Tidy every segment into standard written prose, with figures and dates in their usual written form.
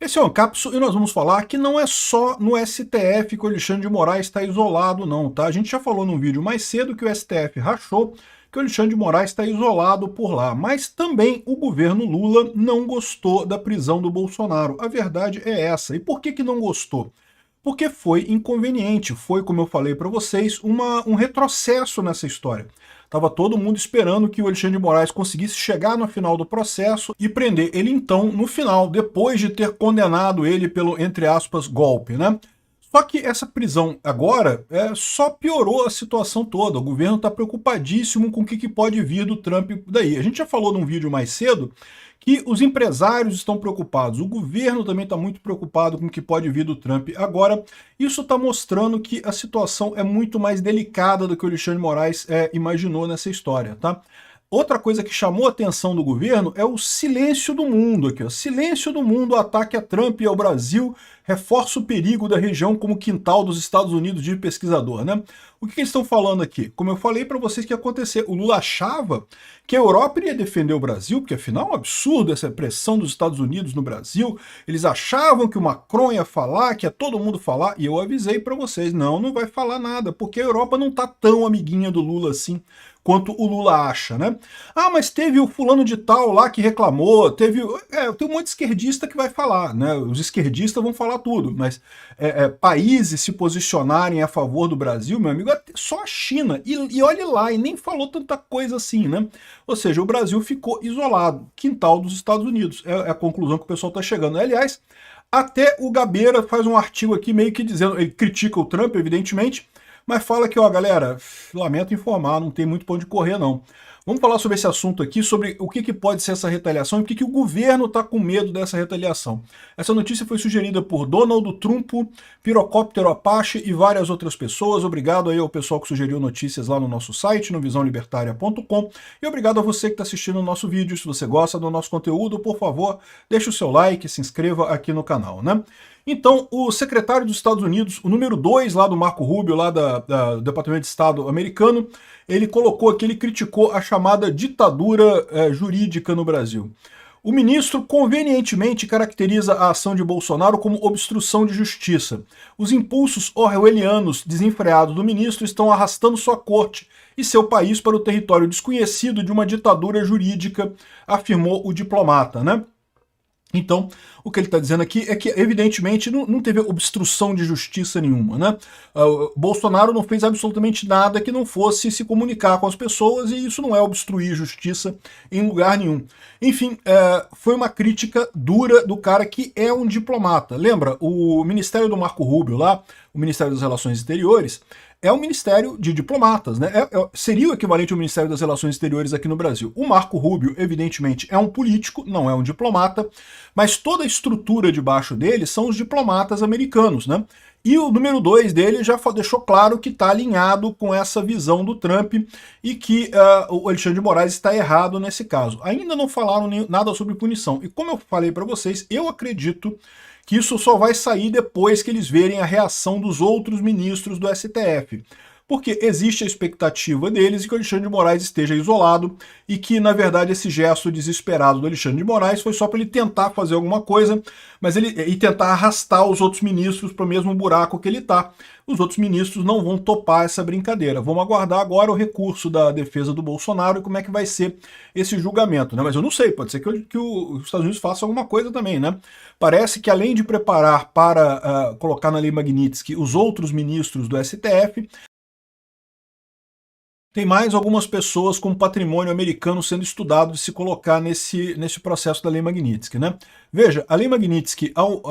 Esse é o Ancapso e nós vamos falar que não é só no STF que o Alexandre de Moraes está isolado não, tá? A gente já falou num vídeo mais cedo que o STF rachou, que o Alexandre de Moraes está isolado por lá, mas também o governo Lula não gostou da prisão do Bolsonaro. A verdade é essa. E por que que não gostou? Porque foi inconveniente, foi, como eu falei para vocês, um retrocesso nessa história. Tava todo mundo esperando que o Alexandre de Moraes conseguisse chegar no final do processo e prender ele então no final, depois de ter condenado ele pelo, entre aspas, golpe, né? Só que essa prisão agora só piorou a situação toda. O governo está preocupadíssimo com o que pode vir do Trump daí. A gente já falou num vídeo mais cedo que os empresários estão preocupados, o governo também está muito preocupado com o que pode vir do Trump. Agora, isso está mostrando que a situação é muito mais delicada do que o Alexandre de Moraes imaginou nessa história, tá? Outra coisa que chamou a atenção do governo é o silêncio do mundo aqui, ó. Silêncio do mundo, ataque a Trump e ao Brasil, reforça o perigo da região como quintal dos Estados Unidos, de pesquisador, né? O que eles estão falando aqui? Como eu falei para vocês que ia acontecer, o Lula achava que a Europa iria defender o Brasil, porque afinal é um absurdo essa pressão dos Estados Unidos no Brasil, eles achavam que o Macron ia falar, que ia todo mundo falar, e eu avisei para vocês, não vai falar nada, porque a Europa não tá tão amiguinha do Lula assim, quanto o Lula acha, né? Ah, mas teve o fulano de tal lá que reclamou, tem um monte de esquerdista que vai falar, né? Os esquerdistas vão falar tudo, mas países se posicionarem a favor do Brasil, meu amigo, só a China, e olhe lá, e nem falou tanta coisa assim, né? Ou seja, o Brasil ficou isolado, quintal dos Estados Unidos, é a conclusão que o pessoal está chegando. Aliás, até o Gabeira faz um artigo aqui meio que dizendo, ele critica o Trump, evidentemente, mas fala que, ó, galera, lamento informar, não tem muito pra onde correr, não. Vamos falar sobre esse assunto aqui, sobre o que pode ser essa retaliação e por que o governo está com medo dessa retaliação. Essa notícia foi sugerida por Donald Trump, Pirocóptero Apache e várias outras pessoas. Obrigado aí ao pessoal que sugeriu notícias lá no nosso site, no visãolibertaria.com. E obrigado a você que está assistindo o nosso vídeo. Se você gosta do nosso conteúdo, por favor, deixe o seu like, se inscreva aqui no canal, né? Então, o secretário dos Estados Unidos, o número 2 lá do Marco Rubio, lá do Departamento de Estado americano, ele colocou aqui, ele criticou a chamada ditadura jurídica no Brasil. O ministro convenientemente caracteriza a ação de Bolsonaro como obstrução de justiça. Os impulsos orwellianos desenfreados do ministro estão arrastando sua corte e seu país para o território desconhecido de uma ditadura jurídica, afirmou o diplomata, né? Então, o que ele está dizendo aqui é que, evidentemente, não teve obstrução de justiça nenhuma, né? Bolsonaro não fez absolutamente nada que não fosse se comunicar com as pessoas, e isso não é obstruir justiça em lugar nenhum. Enfim, foi uma crítica dura do cara que é um diplomata. Lembra, o Ministério do Marco Rubio lá, o Ministério das Relações Exteriores, é um ministério de diplomatas, né? Seria o equivalente ao Ministério das Relações Exteriores aqui no Brasil. O Marco Rubio, evidentemente, é um político, não é um diplomata, mas toda a estrutura debaixo dele são os diplomatas americanos, né? E o número 2 dele já deixou claro que está alinhado com essa visão do Trump e que o Alexandre de Moraes está errado nesse caso. Ainda não falaram nada sobre punição. E como eu falei para vocês, eu acredito que isso só vai sair depois que eles verem a reação dos outros ministros do STF. Porque existe a expectativa deles de que o Alexandre de Moraes esteja isolado e que, na verdade, esse gesto desesperado do Alexandre de Moraes foi só para ele tentar fazer alguma coisa, mas e tentar arrastar os outros ministros para o mesmo buraco que ele está. Os outros ministros não vão topar essa brincadeira. Vamos aguardar agora o recurso da defesa do Bolsonaro e como é que vai ser esse julgamento, né? Mas eu não sei, pode ser que os Estados Unidos façam alguma coisa também, né? Parece que, além de preparar para colocar na Lei Magnitsky os outros ministros do STF, tem mais algumas pessoas com patrimônio americano sendo estudado de se colocar nesse processo da Lei Magnitsky, né? Veja, a Lei Magnitsky ao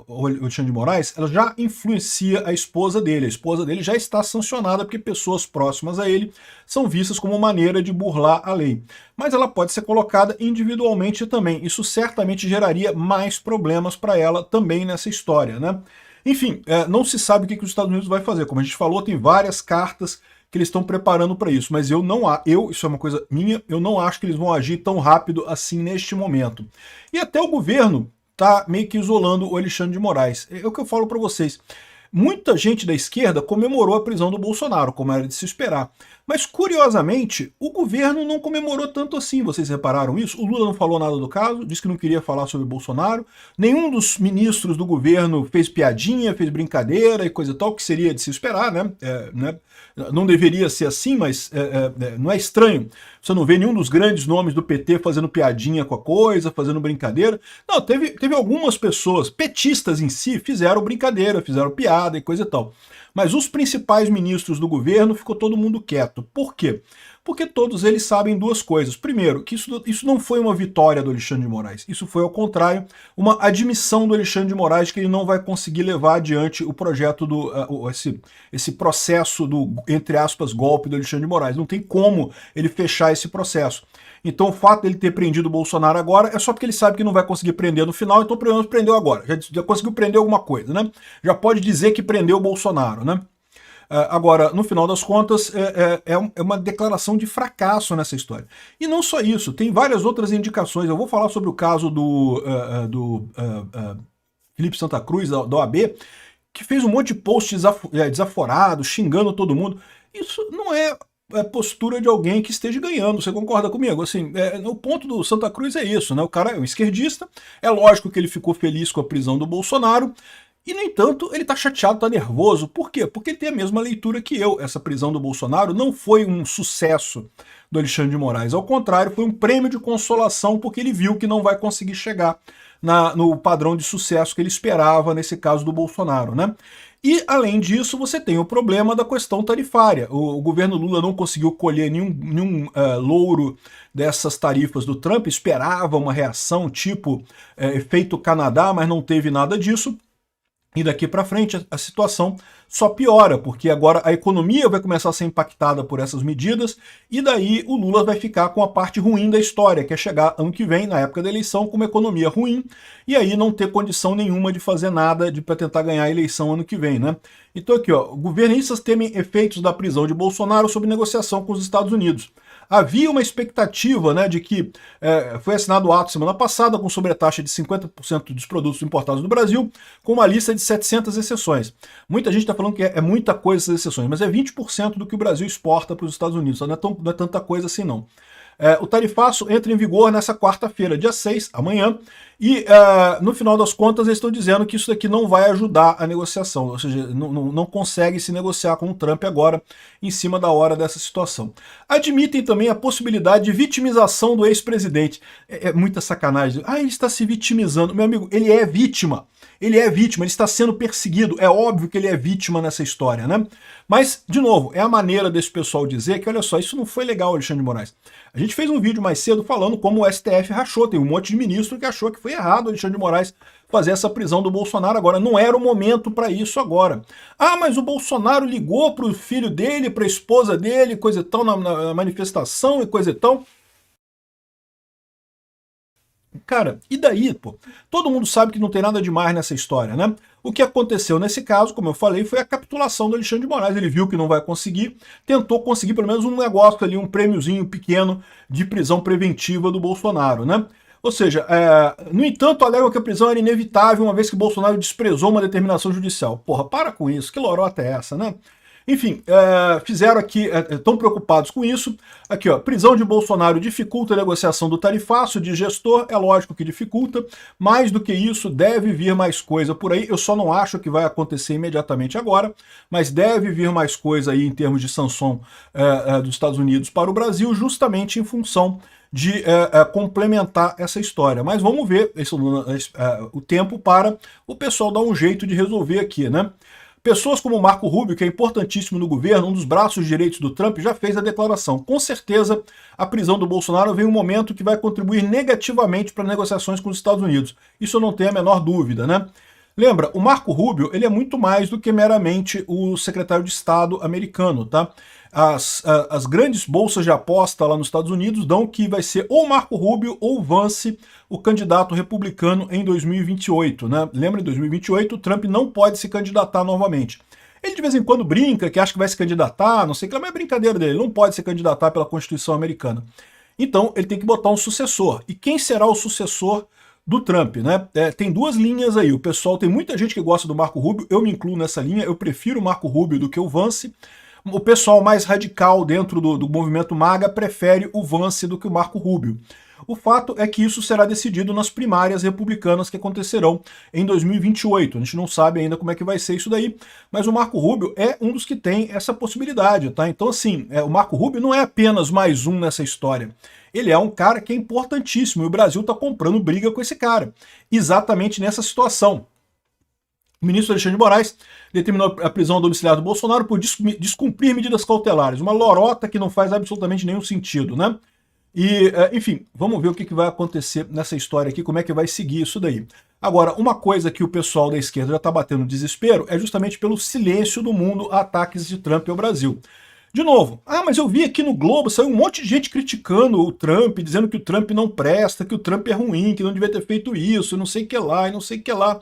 Alexandre de Moraes, ela já influencia a esposa dele. A esposa dele já está sancionada porque pessoas próximas a ele são vistas como maneira de burlar a lei. Mas ela pode ser colocada individualmente também. Isso certamente geraria mais problemas para ela também nessa história, né? Enfim, não se sabe o que os Estados Unidos vai fazer. Como a gente falou, tem várias cartas que eles estão preparando para isso, mas isso é uma coisa minha, eu não acho que eles vão agir tão rápido assim neste momento. E até o governo está meio que isolando o Alexandre de Moraes. É o que eu falo para vocês. Muita gente da esquerda comemorou a prisão do Bolsonaro, como era de se esperar. Mas, curiosamente, o governo não comemorou tanto assim, vocês repararam isso? O Lula não falou nada do caso, disse que não queria falar sobre o Bolsonaro. Nenhum dos ministros do governo fez piadinha, fez brincadeira e coisa e tal, que seria de se esperar, né? Não deveria ser assim, mas não é estranho. Você não vê nenhum dos grandes nomes do PT fazendo piadinha com a coisa, fazendo brincadeira. Não, teve algumas pessoas, petistas em si, fizeram brincadeira, fizeram piada e coisa e tal. Mas os principais ministros do governo ficou todo mundo quieto. Por quê? Porque todos eles sabem duas coisas. Primeiro, que isso não foi uma vitória do Alexandre de Moraes. Isso foi, ao contrário, uma admissão do Alexandre de Moraes que ele não vai conseguir levar adiante o projeto esse processo do, entre aspas, golpe do Alexandre de Moraes. Não tem como ele fechar esse processo. Então o fato dele ter prendido o Bolsonaro agora é só porque ele sabe que não vai conseguir prender no final, então pelo menos prendeu agora. Já conseguiu prender alguma coisa, né? Já pode dizer que prendeu o Bolsonaro, né? Agora, no final das contas, é uma declaração de fracasso nessa história. E não só isso, tem várias outras indicações. Eu vou falar sobre o caso do Felipe Santa Cruz, da OAB, que fez um monte de posts desaforados, xingando todo mundo. Isso não é postura de alguém que esteja ganhando, você concorda comigo? Assim, o ponto do Santa Cruz é isso, né? O cara é um esquerdista, é lógico que ele ficou feliz com a prisão do Bolsonaro, e, no entanto, ele tá chateado, tá nervoso. Por quê? Porque ele tem a mesma leitura que eu. Essa prisão do Bolsonaro não foi um sucesso do Alexandre de Moraes. Ao contrário, foi um prêmio de consolação porque ele viu que não vai conseguir chegar no padrão de sucesso que ele esperava nesse caso do Bolsonaro, né? E, além disso, você tem o problema da questão tarifária. O governo Lula não conseguiu colher nenhum louro dessas tarifas do Trump, esperava uma reação tipo efeito Canadá, mas não teve nada disso. E daqui para frente a situação só piora, porque agora a economia vai começar a ser impactada por essas medidas, e daí o Lula vai ficar com a parte ruim da história, que é chegar ano que vem, na época da eleição, com uma economia ruim, e aí não ter condição nenhuma de fazer nada para tentar ganhar a eleição ano que vem, né? Então aqui, ó, governistas temem efeitos da prisão de Bolsonaro sob negociação com os Estados Unidos. Havia uma expectativa, né, de que foi assinado o ato semana passada com sobretaxa de 50% dos produtos importados do Brasil, com uma lista de 700 exceções. Muita gente está falando que é muita coisa essas exceções, mas é 20% do que o Brasil exporta para os Estados Unidos, não é tanta coisa assim não. O tarifaço entra em vigor nessa quarta-feira, dia 6, amanhã, e no final das contas eles estão dizendo que isso daqui não vai ajudar a negociação, ou seja, não consegue se negociar com o Trump agora em cima da hora dessa situação. Admitem também a possibilidade de vitimização do ex-presidente. É muita sacanagem. Ele está se vitimizando. Meu amigo, ele é vítima. Ele é vítima, ele está sendo perseguido. É óbvio que ele é vítima nessa história, né? Mas, de novo, é a maneira desse pessoal dizer que, olha só, isso não foi legal, Alexandre de Moraes. A gente fez um vídeo mais cedo falando como o STF rachou. Tem um monte de ministro que achou que foi errado o Alexandre de Moraes fazer essa prisão do Bolsonaro agora. Não era o momento para isso agora. Mas o Bolsonaro ligou para o filho dele, para a esposa dele, coisa e tal, na manifestação e coisa e tal. Cara, e daí, pô? Todo mundo sabe que não tem nada demais nessa história, né? O que aconteceu nesse caso, como eu falei, foi a capitulação do Alexandre de Moraes. Ele viu que não vai conseguir, tentou conseguir pelo menos um negócio ali, um prêmiozinho pequeno de prisão preventiva do Bolsonaro, né? Ou seja, no entanto, alegam que a prisão era inevitável, uma vez que Bolsonaro desprezou uma determinação judicial. Porra, para com isso, que lorota é essa, né? Enfim, fizeram aqui, estão preocupados com isso. Aqui, ó, prisão de Bolsonaro dificulta a negociação do tarifaço de gestor, é lógico que dificulta. Mais do que isso, deve vir mais coisa por aí. Eu só não acho que vai acontecer imediatamente agora, mas deve vir mais coisa aí em termos de sanção dos Estados Unidos para o Brasil, justamente em função de complementar essa história. Mas vamos ver o tempo para o pessoal dar um jeito de resolver aqui, né? Pessoas como Marco Rubio, que é importantíssimo no governo, um dos braços direitos do Trump, já fez a declaração. Com certeza, a prisão do Bolsonaro vem um momento que vai contribuir negativamente para negociações com os Estados Unidos. Isso eu não tenho a menor dúvida, né? Lembra, o Marco Rubio, ele é muito mais do que meramente o secretário de Estado americano, tá? As grandes bolsas de aposta lá nos Estados Unidos dão que vai ser ou Marco Rubio ou Vance o candidato republicano em 2028, né? Lembra, em 2028 o Trump não pode se candidatar novamente. Ele de vez em quando brinca que acha que vai se candidatar, não sei o que, mas é brincadeira dele, ele não pode se candidatar pela Constituição americana. Então ele tem que botar um sucessor. E quem será o sucessor do Trump, né? Tem duas linhas aí. O pessoal, tem muita gente que gosta do Marco Rubio, eu me incluo nessa linha, eu prefiro o Marco Rubio do que o Vance. O pessoal mais radical dentro do movimento MAGA prefere o Vance do que o Marco Rubio. O fato é que isso será decidido nas primárias republicanas que acontecerão em 2028. A gente não sabe ainda como é que vai ser isso daí, mas o Marco Rubio é um dos que tem essa possibilidade, tá? Então, assim, o Marco Rubio não é apenas mais um nessa história. Ele é um cara que é importantíssimo e o Brasil está comprando briga com esse cara, exatamente nessa situação. O ministro Alexandre de Moraes determinou a prisão domiciliar do Bolsonaro por descumprir medidas cautelares. Uma lorota que não faz absolutamente nenhum sentido, né? E, enfim, vamos ver o que vai acontecer nessa história aqui, como é que vai seguir isso daí. Agora, uma coisa que o pessoal da esquerda já está batendo desespero é justamente pelo silêncio do mundo a ataques de Trump ao Brasil. De novo, mas eu vi aqui no Globo, saiu um monte de gente criticando o Trump, dizendo que o Trump não presta, que o Trump é ruim, que não devia ter feito isso, não sei o que lá, e não sei o que lá.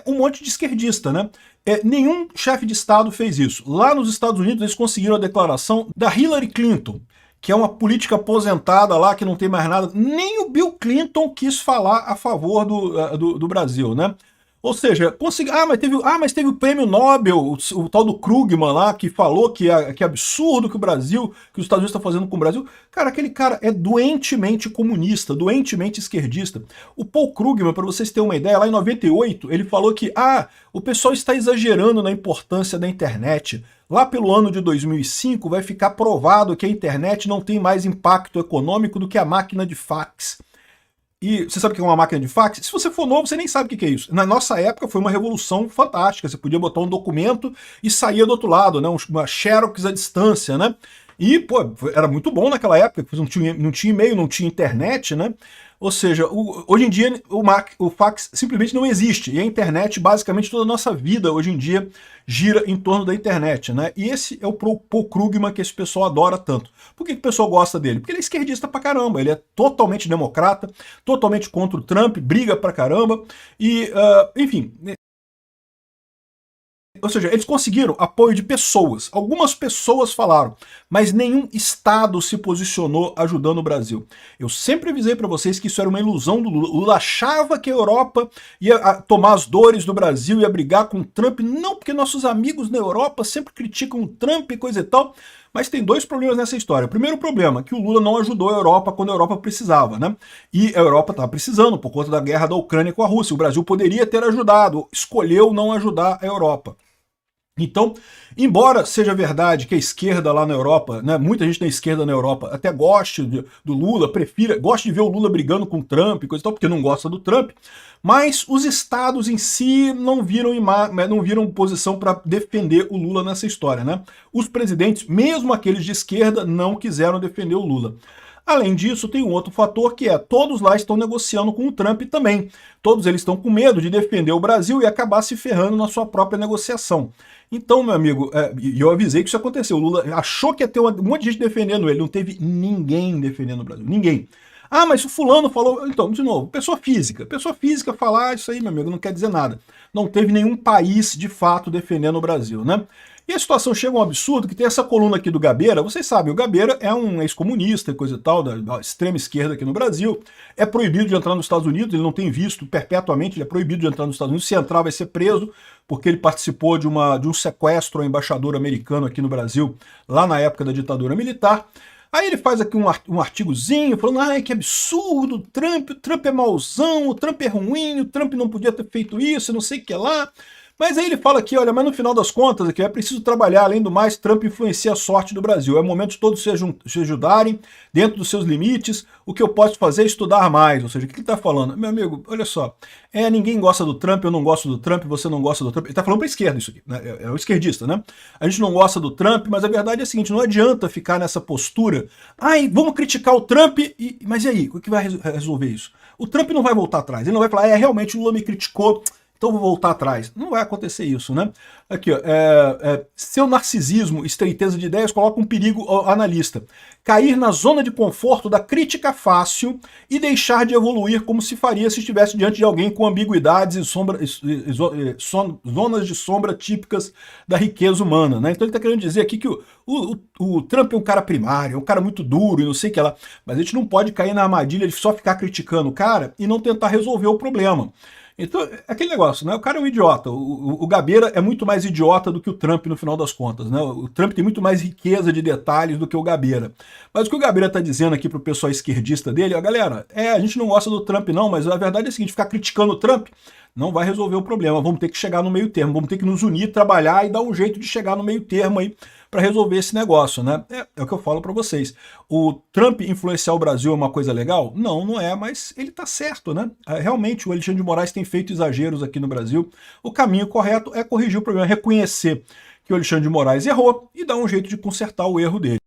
Um monte de esquerdista, né? Nenhum chefe de Estado fez isso. Lá nos Estados Unidos eles conseguiram a declaração da Hillary Clinton, que é uma política aposentada lá, que não tem mais nada. Nem o Bill Clinton quis falar a favor do Brasil, né? Ou seja, mas teve o prêmio Nobel, o tal do Krugman lá, que falou que é absurdo que o Brasil, que os Estados Unidos estão fazendo com o Brasil. Cara, aquele cara é doentemente comunista, doentemente esquerdista. O Paul Krugman, para vocês terem uma ideia, lá em 98, ele falou que o pessoal está exagerando na importância da internet. Lá pelo ano de 2005 vai ficar provado que a internet não tem mais impacto econômico do que a máquina de fax. E você sabe o que é uma máquina de fax? Se você for novo, você nem sabe o que é isso. Na nossa época foi uma revolução fantástica. Você podia botar um documento e saía do outro lado, né? Uma xerox à distância, né? E, pô, era muito bom naquela época, não tinha e-mail, não tinha internet, né? Ou seja, hoje em dia o fax simplesmente não existe. E a internet, basicamente toda a nossa vida hoje em dia gira em torno da internet, né? E esse é o Paul Krugman que esse pessoal adora tanto. Por que o pessoal gosta dele? Porque ele é esquerdista pra caramba, ele é totalmente democrata, totalmente contra o Trump, briga pra caramba, e, enfim... Ou seja, eles conseguiram apoio de pessoas. Algumas pessoas falaram, mas nenhum Estado se posicionou ajudando o Brasil. Eu sempre avisei para vocês que isso era uma ilusão do Lula. O Lula achava que a Europa ia tomar as dores do Brasil, ia brigar com o Trump. Não, porque nossos amigos na Europa sempre criticam o Trump e coisa e tal. Mas tem dois problemas nessa história. O primeiro problema, que o Lula não ajudou a Europa quando a Europa precisava, né? E a Europa estava precisando por conta da guerra da Ucrânia com a Rússia. O Brasil poderia ter ajudado, escolheu não ajudar a Europa. Então, embora seja verdade que a esquerda lá na Europa, né, muita gente na esquerda na Europa até goste do Lula, goste de ver o Lula brigando com o Trump, coisa e tal, porque não gosta do Trump, mas os estados em si não viram posição para defender o Lula nessa história, né? Os presidentes, mesmo aqueles de esquerda, não quiseram defender o Lula. Além disso, tem um outro fator que todos lá estão negociando com o Trump também. Todos eles estão com medo de defender o Brasil e acabar se ferrando na sua própria negociação. Então, meu amigo, e eu avisei que isso aconteceu. O Lula achou que ia ter um monte de gente defendendo ele. Não teve ninguém defendendo o Brasil. Ninguém. Mas o fulano falou... Então, de novo, pessoa física. Pessoa física falar isso aí, meu amigo, não quer dizer nada. Não teve nenhum país, de fato, defendendo o Brasil, né? E a situação chega a um absurdo que tem essa coluna aqui do Gabeira. Vocês sabem, o Gabeira é um ex-comunista e coisa e tal, da extrema esquerda aqui no Brasil. É proibido de entrar nos Estados Unidos, ele não tem visto perpetuamente, ele é proibido de entrar nos Estados Unidos. Se entrar, vai ser preso, porque ele participou de um sequestro ao embaixador americano aqui no Brasil, lá na época da ditadura militar. Aí ele faz aqui um artigozinho falando, que absurdo, o Trump é mauzão, o Trump é ruim, o Trump não podia ter feito isso, não sei o que lá. Mas aí ele fala aqui, olha, mas no final das contas aqui é preciso trabalhar, além do mais, Trump influencia a sorte do Brasil. É o momento de todos se ajudarem dentro dos seus limites. O que eu posso fazer é estudar mais. Ou seja, o que ele está falando? Meu amigo, olha só, ninguém gosta do Trump, eu não gosto do Trump, você não gosta do Trump. Ele está falando para a esquerda isso aqui, né? É o esquerdista, né? A gente não gosta do Trump, mas a verdade é a seguinte, não adianta ficar nessa postura, vamos criticar o Trump, mas e aí? O que vai resolver isso? O Trump não vai voltar atrás, ele não vai falar, realmente o Lula me criticou, então vou voltar atrás. Não vai acontecer isso, né? Aqui, ó, seu narcisismo, estreiteza de ideias coloca um perigo ao analista. Cair na zona de conforto da crítica fácil e deixar de evoluir como se faria se estivesse diante de alguém com ambiguidades e zonas de sombra típicas da riqueza humana, né? Então ele está querendo dizer aqui que o Trump é um cara primário, é um cara muito duro e não sei o que lá, mas a gente não pode cair na armadilha de só ficar criticando o cara e não tentar resolver o problema. Então, é aquele negócio, né? O cara é um idiota. O Gabeira é muito mais idiota do que o Trump no final das contas, né? O Trump tem muito mais riqueza de detalhes do que o Gabeira. Mas o que o Gabeira está dizendo aqui pro pessoal esquerdista dele, ó, galera, a gente não gosta do Trump não, mas a verdade é a seguinte, ficar criticando o Trump não vai resolver o problema. Vamos ter que chegar no meio termo, vamos ter que nos unir, trabalhar e dar um jeito de chegar no meio termo aí para resolver esse negócio, né? É o que eu falo para vocês. O Trump influenciar o Brasil é uma coisa legal? Não, não é, mas ele tá certo, né? Realmente o Alexandre de Moraes tem feito exageros aqui no Brasil. O caminho correto é corrigir o problema, reconhecer que o Alexandre de Moraes errou e dar um jeito de consertar o erro dele.